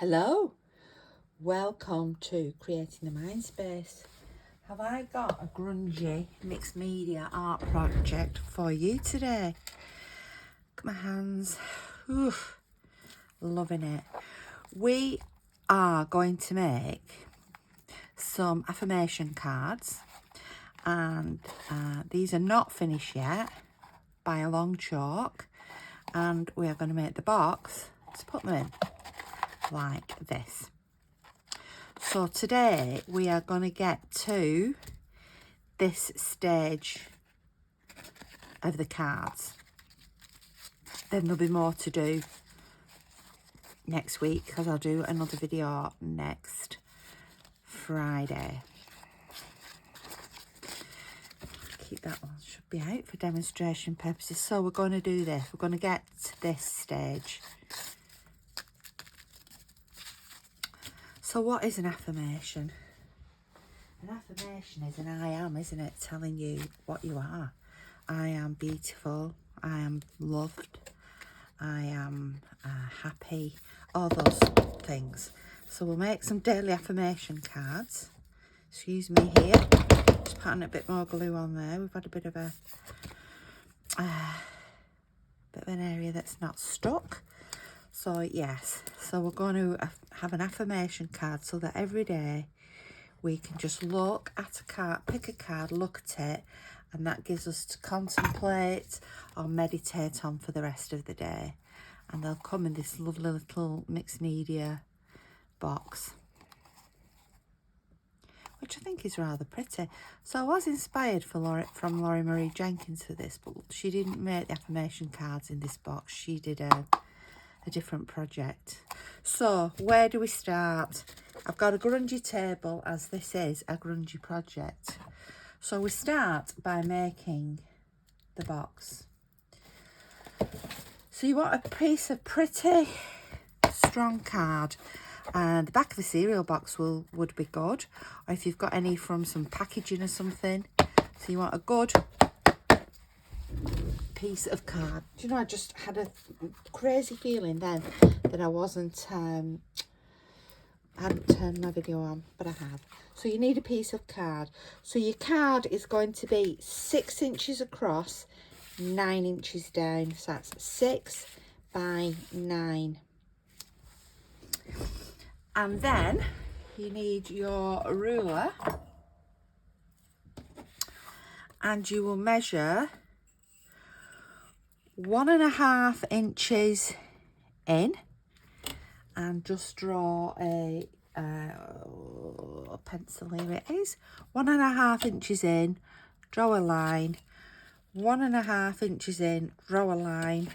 Hello, welcome to Creating the Mind Space. Have I got a grungy mixed media art project for you today? Look at my hands, oof, loving it. We are going to make some affirmation cards, and these are not finished yet by a long chalk, and we are going to make the box to put them in like this. So today we are going to get to this stage of the cards. Then there'll be more to do next week, because I'll do another video next Friday. Keep that one, should be out for demonstration purposes. So we're going to do this. We're going to get to this stage. So what is an affirmation? An affirmation is an I am, isn't it? Telling you what you are. I am beautiful. I am loved. I am happy. All those things. So we'll make some daily affirmation cards. Excuse me here. Just putting a bit more glue on there. We've had a bit of an area that's not stuck. So yes, so we're going to have an affirmation card so that every day we can just look at a card, pick a card, look at it, and that gives us to contemplate or meditate on for the rest of the day. And they'll come in this lovely little mixed media box, which I think is rather pretty. So I was inspired from Laurie Marie Jenkins for this, but she didn't make the affirmation cards in this box. She did a different project. So where do we start? I've got a grungy table, as this is a grungy project. So we start by making the box. So you want a piece of pretty strong card, and the back of a cereal box would be good, or if you've got any from some packaging or something. So you want a good piece of card. Do you know, I just had a crazy feeling then that I hadn't turned my video on, but I have. So you need a piece of card. So your card is going to be 6 inches across, 9 inches down. So that's 6 by 9. And then you need your ruler, and you will measure 1.5 inches in, and just draw a pencil. Here it is. 1.5 inches in, draw a line. 1.5 inches in, draw a line.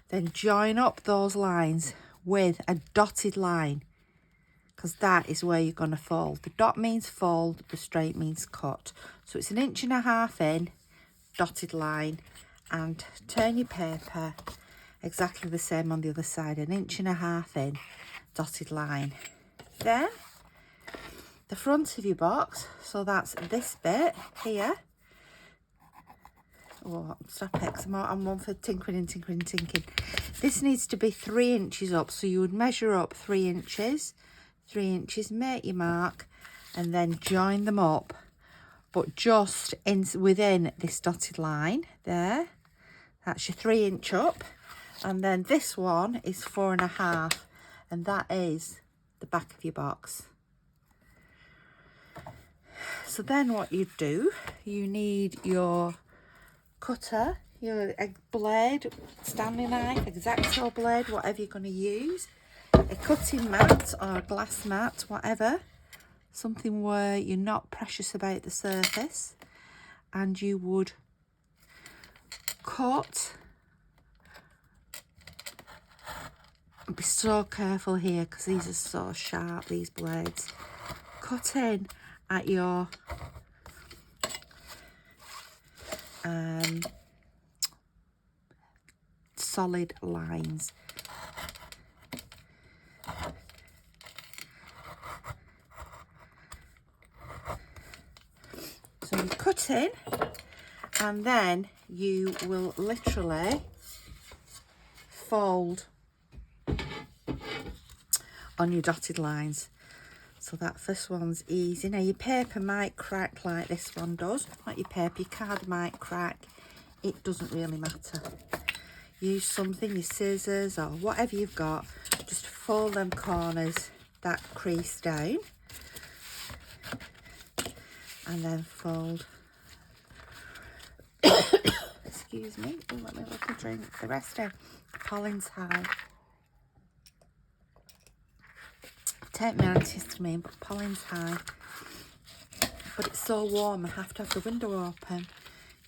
Then join up those lines with a dotted line, because that is where you're going to fold. The dot means fold, the straight means cut. So it's 1.5 inches in, dotted line, and turn your paper exactly the same on the other side. 1.5 inches in, dotted line. Then the front of your box, so that's this bit here. Oh, stop it, 'cause I'm one for tinkering. This needs to be 3 inches up, so you would measure up 3 inches. 3 inches, make your mark, and then join them up, but just within this dotted line there. That's your 3 inch up. And then this one is 4.5, and that is the back of your box. So then what you do, you need your cutter, your blade, Stanley knife, X-Acto blade, whatever you're going to use, a cutting mat or a glass mat, whatever, something where you're not precious about the surface, and you would cut. Be so careful here, because these are so sharp, these blades. Cut in at your solid lines. So you cut in, and then you will literally fold on your dotted lines. So that first one's easy. Now your paper might crack like this one does. Not your paper, your card might crack. It doesn't really matter. Use something, your scissors or whatever you've got. Just fold them corners, that crease down. And then fold. Excuse me. Oh, let me look and drink the rest out. Pollen's high. Take my antihistamine, but pollen's high. But it's so warm, I have to have the window open.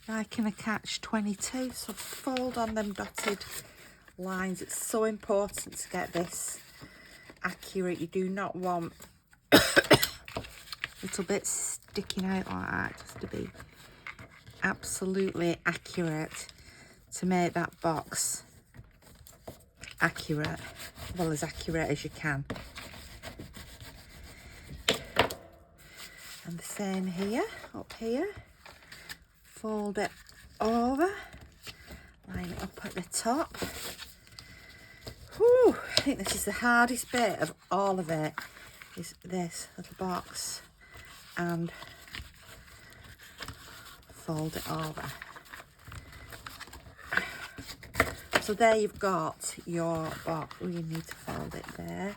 Like in a catch-22, so fold on them dotted lines. It's so important to get this accurate. You do not want little bits sticking out like that, just to be absolutely accurate to make that box accurate, well, as accurate as you can. And the same here, up here. Fold it over, line it up at the top. Whew, I think this is the hardest bit of all of it, is this little box, and fold it over. So there you've got your box. Oh, you need to fold it there,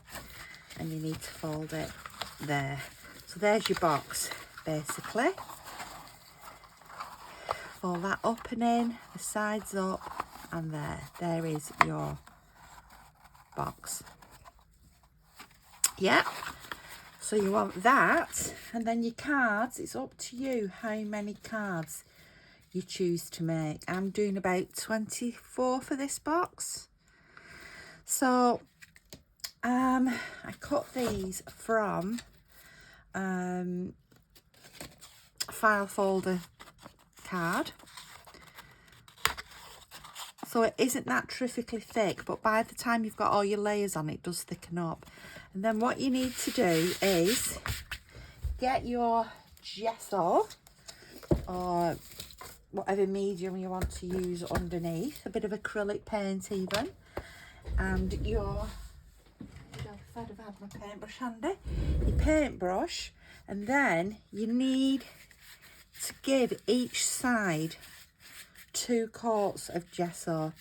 and you need to fold it there. So there's your box, basically. Fold that up and in, the sides up, and there is your box. Yeah, so you want that, and then your cards, it's up to you how many cards you choose to make. I'm doing about 24 for this box. So I cut these from file folder card, so it isn't that terrifically thick, but by the time you've got all your layers on, it does thicken up. And then what you need to do is get your gesso or whatever medium you want to use underneath, a bit of acrylic paint even, and your, if I'd have had my paintbrush handy, your paintbrush, and then you need to give each side 2 coats of gesso.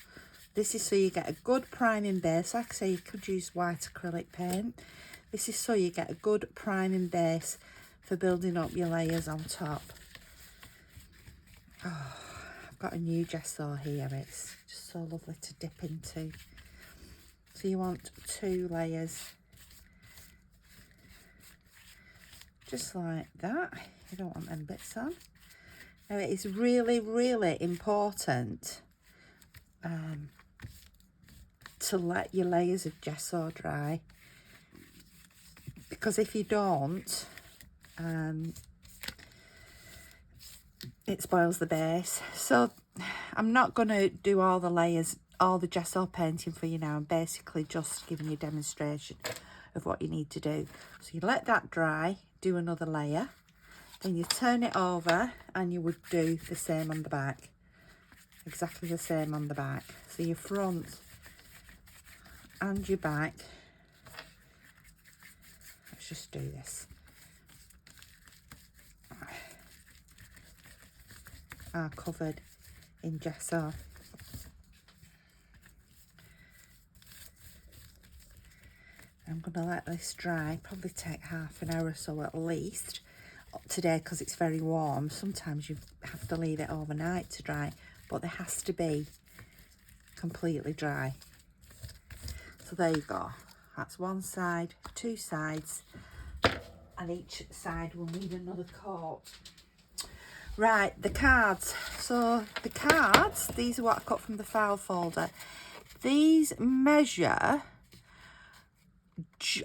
This is so you get a good priming base. Like I say, you could use white acrylic paint. This is so you get a good priming base for building up your layers on top. Oh, I've got a new gesso here. It's just so lovely to dip into. So you want 2 layers. Just like that. You don't want them bits on. Now it is really, really important to let your layers of gesso dry, because if you don't, it spoils the base. So I'm not going to do all the layers, all the gesso painting for you now. I'm basically just giving you a demonstration of what you need to do. So you let that dry, do another layer, then you turn it over, and you would do the same on the back. Exactly the same on the back. So your front and your back. Let's just do this. Are covered in gesso. I'm going to let this dry, probably take half an hour or so at least today, because it's very warm. Sometimes you have to leave it overnight to dry, but there has to be completely dry. So there you go. That's one side, 2 sides, and each side will need another coat. Right, the cards. So the cards, these are what I cut from the file folder. These measure,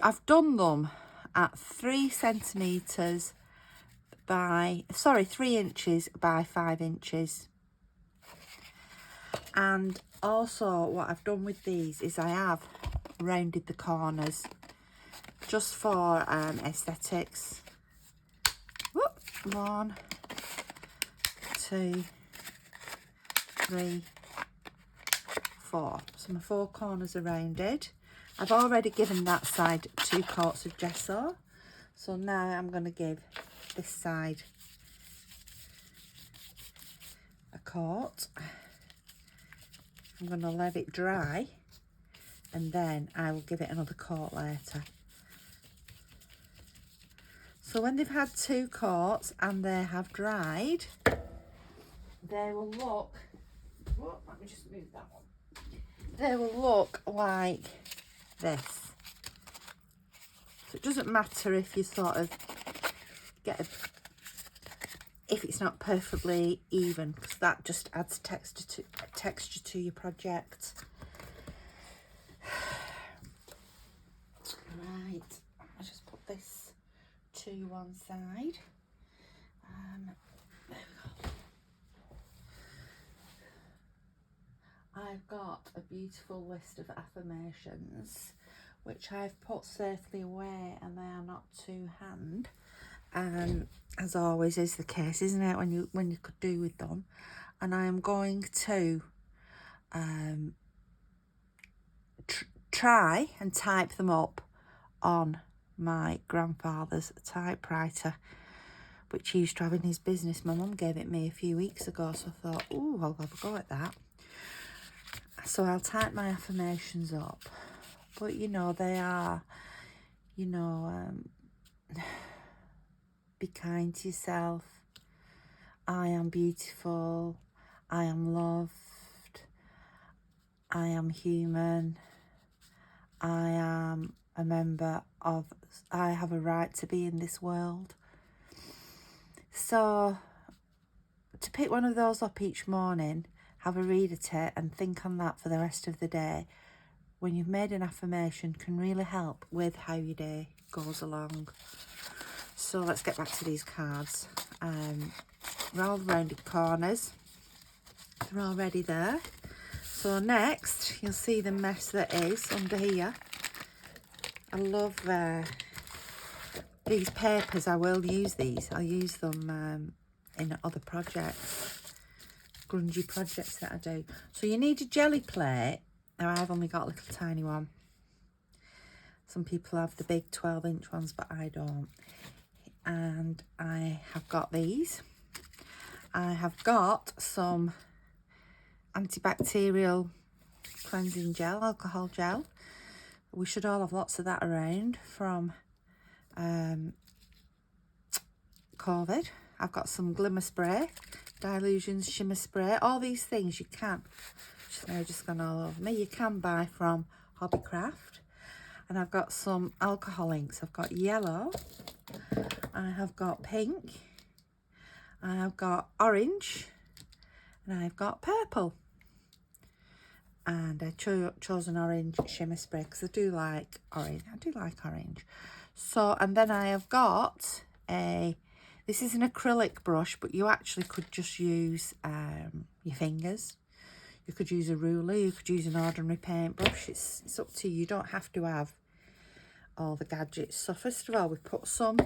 I've done them at 3 centimetres by, 3 inches by 5 inches. And also what I've done with these is I have rounded the corners just for aesthetics. Whoop, 1, 2, 3, 4. So my 4 corners are rounded. I've already given that side 2 coats of gesso. So now I'm going to give this side a coat. I'm going to let it dry and then I will give it another coat later. So when they've had 2 coats and they have dried, they will look, oh, let me just move that one. They will look like this. So it doesn't matter if you sort of get if it's not perfectly even, because that just adds texture to your project. Right, I'll just put this to one side. There we go. I've got a beautiful list of affirmations which I've put safely away, and they are not to hand, as always is the case, isn't it, when you could do with them. And I am going to try and type them up on my grandfather's typewriter, which he used to have in his business. My mum gave it me a few weeks ago, so I thought, oh, I'll have a go at that. So I'll type my affirmations up. But, you know, they are, you know, be kind to yourself. I am beautiful. I am loved. I am human. I am a member of, I have a right to be in this world. So to pick one of those up each morning, have a read at it and think on that for the rest of the day, when you've made an affirmation, can really help with how your day goes along. So let's get back to these cards. They're all rounded corners. They're already there. So next, you'll see the mess that is under here. I love these papers. I will use these. I'll use them in other projects, grungy projects that I do. So you need a jelly plate. Now I've only got a little tiny one. Some people have the big 12-inch ones, but I don't. And I have got these. I have got some antibacterial cleansing gel, alcohol gel. We should all have lots of that around from COVID. I've got some glimmer spray, Dilutions shimmer spray. All these things you can, just gone all over me, you can buy from Hobbycraft. And I've got some alcohol inks. I've got yellow, I have got pink, I have got orange, and I've got purple. And I chose an orange shimmer spray because I do like orange. So, and then I have got this is an acrylic brush, but you actually could just use your fingers. You could use a ruler, you could use an ordinary paintbrush. It's up to you. You don't have to have all the gadgets. So first of all, we put some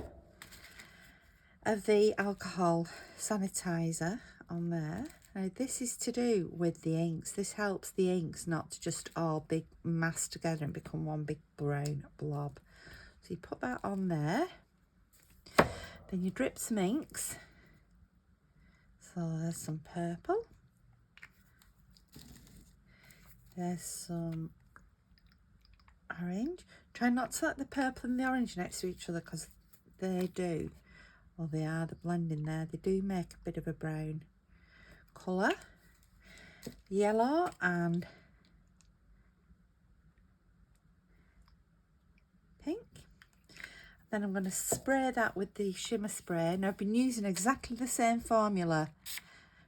of the alcohol sanitizer on there. Now this is to do with the inks. This helps the inks not to just all big mass together and become one big brown blob. So you put that on there. Then you drip some inks. So there's some purple. There's some orange. Try not to let the purple and the orange next to each other, because they do, or they are, the blending there, they do make a bit of a brown colour. Yellow and pink. Then I'm going to spray that with the shimmer spray. Now I've been using exactly the same formula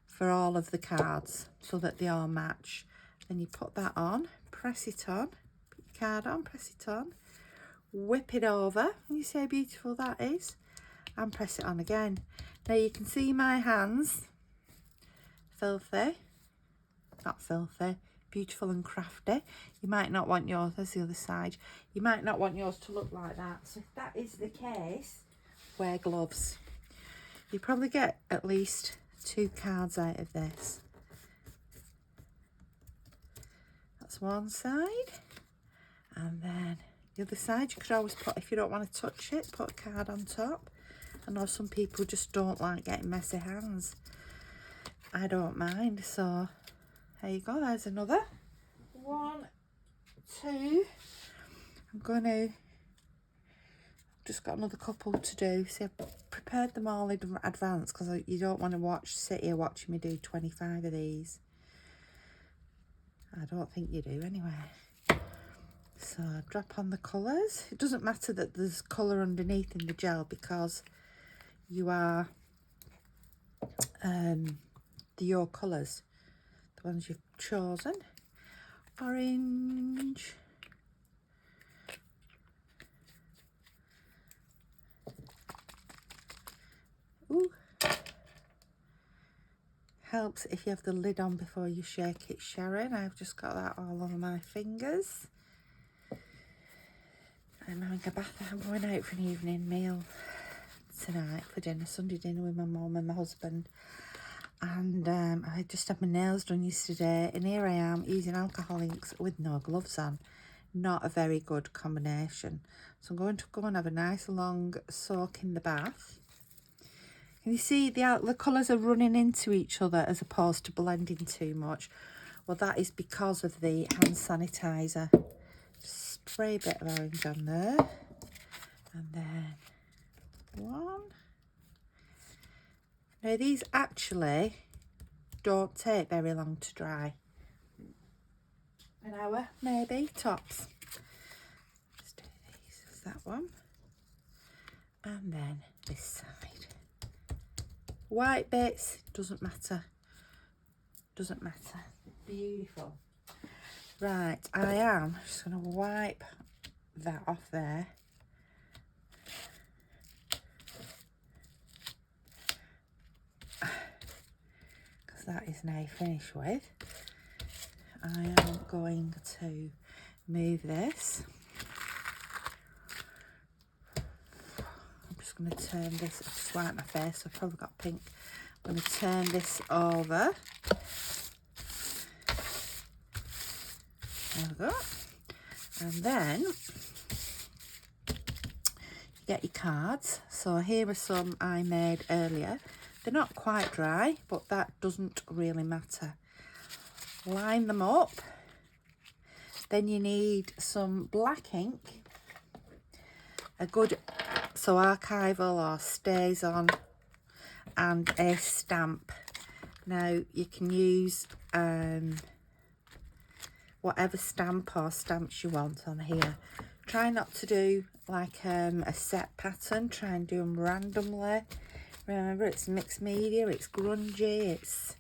for all of the cards so that they all match. Then you put that on, press it on, put your card on, press it on, whip it over, and you see how beautiful that is, and press it on again. Now you can see my hands, filthy, not filthy, beautiful and crafty. You might not want yours, there's the other side, you might not want yours to look like that. So if that is the case, wear gloves. You probably get at least 2 cards out of this. That's one side, And then the other side, you could always put, if you don't want to touch it, put a card on top. I know some people just don't like getting messy hands. I don't mind, so there you go, there's another. 1, 2. I'm going to, just got another couple to do. See, I've prepared them all in advance because you don't want to sit here watching me do 25 of these. I don't think you do anyway. So drop on the colours. It doesn't matter that there's colour underneath in the gel because you are your colours, the ones you've chosen. Orange. Ooh. Helps if you have the lid on before you shake it, Sharon. I've just got that all over my fingers. I'm having a bath. I'm going out for an evening meal tonight for dinner, Sunday dinner with my mum and my husband. And I just had my nails done yesterday, and here I am using alcohol inks with no gloves on. Not a very good combination. So I'm going to go and have a nice long soak in the bath. Can you see the colours are running into each other as opposed to blending too much? Well, that is because of the hand sanitizer. Spray a bit of orange on there. And then 1. Now, these actually don't take very long to dry. An hour, maybe, tops. Let's do these. There's that one. And then this side. White bits, doesn't matter. Doesn't matter. Beautiful. Right, I am just going to wipe that off there. Because that is now finished with. I am going to move this. I'm just going to turn this, I've just wiped my face, so I've probably got pink. I'm going to turn this over. There we go. And then you get your cards. So here are some I made earlier. They're not quite dry, but that doesn't really matter. Line them up. Then you need some black ink, a good, so archival or stays on, and a stamp. Now you can use whatever stamp or stamps you want on here. Try not to do like a set pattern. Try and do them randomly. Remember, it's mixed media, it's grungy, it's...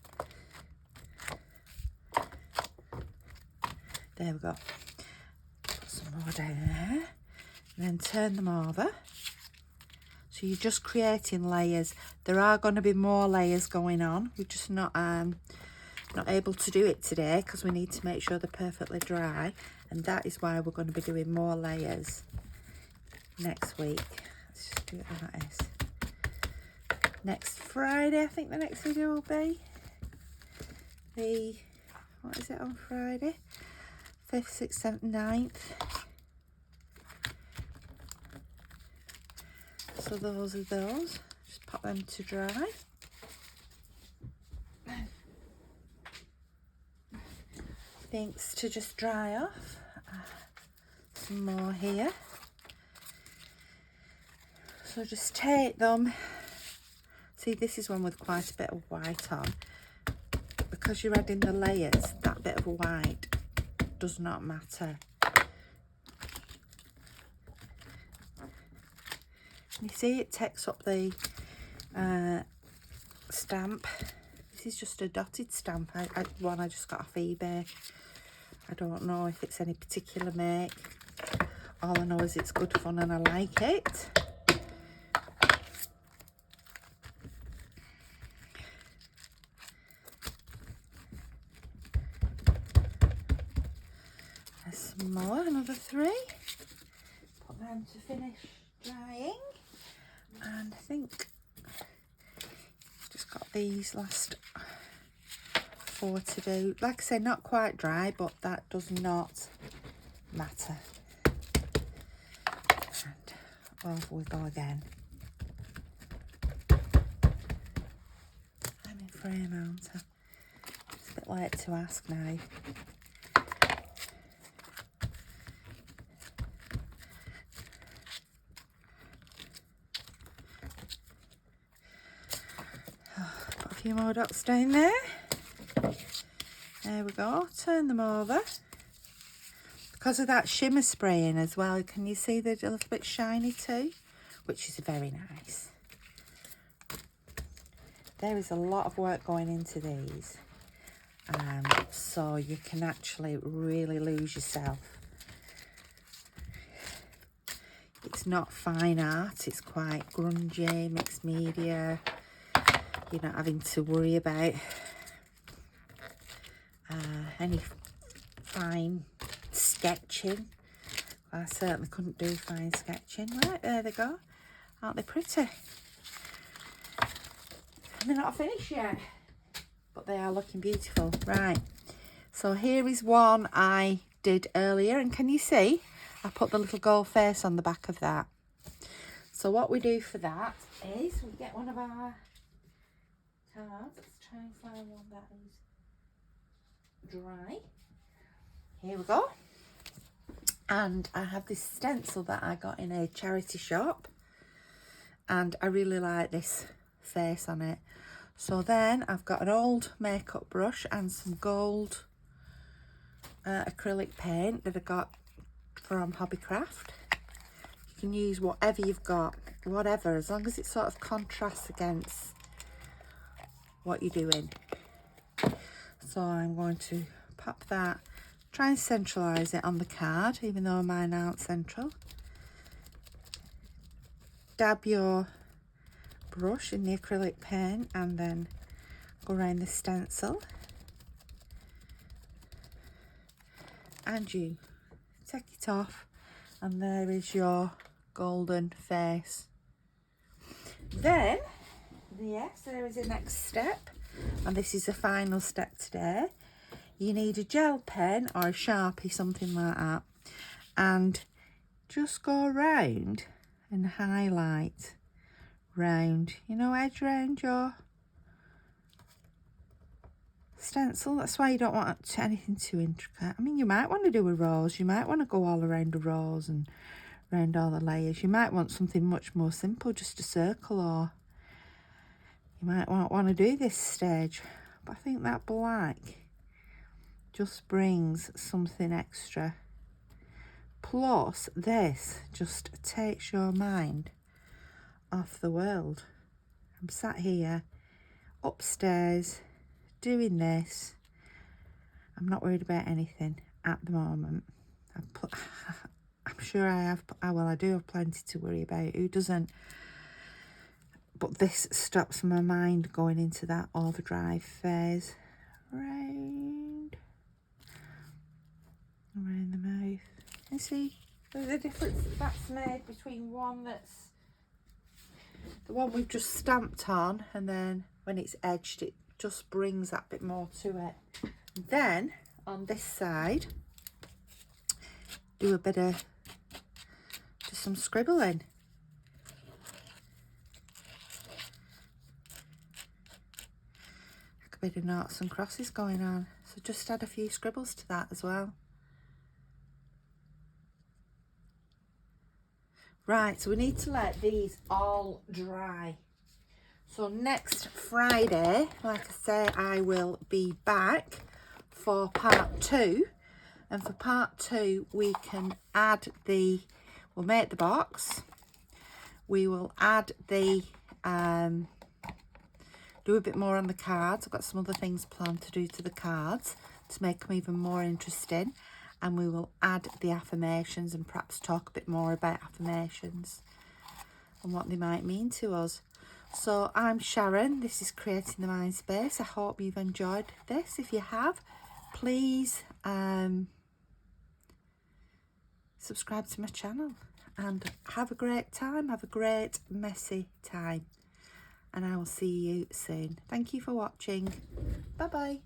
There we go. Put some more down there. And then turn them over. So you're just creating layers. There are going to be more layers going on. We're just not able to do it today because we need to make sure they're perfectly dry, and that is why we're going to be doing more layers next week. Let's just do it like this. Next Friday, I think the next video will be what is it on Friday? 5th, 6th, 7th, 9th. So those are those. Just pop them to dry. Things to just dry off. Some more here. So just take them. See, this is one with quite a bit of white on. Because you're adding the layers, that bit of white does not matter. You see, it takes up the stamp. This is just a dotted stamp. One I just got off eBay. I don't know if it's any particular make. All I know is it's good fun and I like it. There's some more, another 3. Put them to finish drying. And I think I've just got these last 4 to do. Like I say, not quite dry, but that does not matter. Off we go again. I'm in frame, aren't I? It's a bit late to ask now. Put a few more dots down there. There we go. Turn them over. Because of that shimmer spraying as well, can you see they're a little bit shiny too? Which is very nice. There is a lot of work going into these. So you can actually really lose yourself. It's not fine art, it's quite grungy, mixed media. You're not having to worry about any fine sketching. I certainly couldn't do fine sketching. Right, there they go. Aren't they pretty? And they're not finished yet, but they are looking beautiful. Right, so here is one I did earlier, and can you see I put the little gold face on the back of that. So what we do for that is we get one of our cards. Let's try and find one that is dry. Here we go. And I have this stencil that I got in a charity shop, and I really like this face on it. So then I've got an old makeup brush and some gold acrylic paint that I got from Hobbycraft. You can use whatever you've got, whatever, as long as it sort of contrasts against what you're doing. So I'm going to pop that, try and centralise it on the card, even though mine aren't central. Dab your brush in the acrylic paint and then go around the stencil. And you take it off, and there is your golden face. Then, yes, there is a next step, and this is the final step today. You need a gel pen or a Sharpie, something like that, and just go around and highlight round, you know, edge round your stencil. That's why you don't want anything too intricate. I mean, you might want to do a rose, you might want to go all around a rose and around all the layers. You might want something much more simple, just a circle, or you might want to do this stage. But I think that black just brings something extra. Plus, this just takes your mind off the world. I'm sat here upstairs doing this. I'm not worried about anything at the moment. I'm sure I do have plenty to worry about. Who doesn't? But this stops my mind going into that overdrive phase. Round around the mouth. You see the difference that's made between the one we've just stamped on, and then when it's edged, it just brings that bit more to it. Then on this side, do a bit of just some scribbling. Like a bit of noughts and crosses going on. So just add a few scribbles to that as well. Right, so we need to let these all dry. So next Friday, like I say, I will be back for part 2. And for part 2, we can add we'll make the box. We will add do a bit more on the cards. I've got some other things planned to do to the cards to make them even more interesting. And we will add the affirmations and perhaps talk a bit more about affirmations and what they might mean to us. So I'm Sharon, this is Creating the Mind Space. I hope you've enjoyed this. If you have, please subscribe to my channel and have a great time. Have a great messy time. And I will see you soon. Thank you for watching. Bye bye.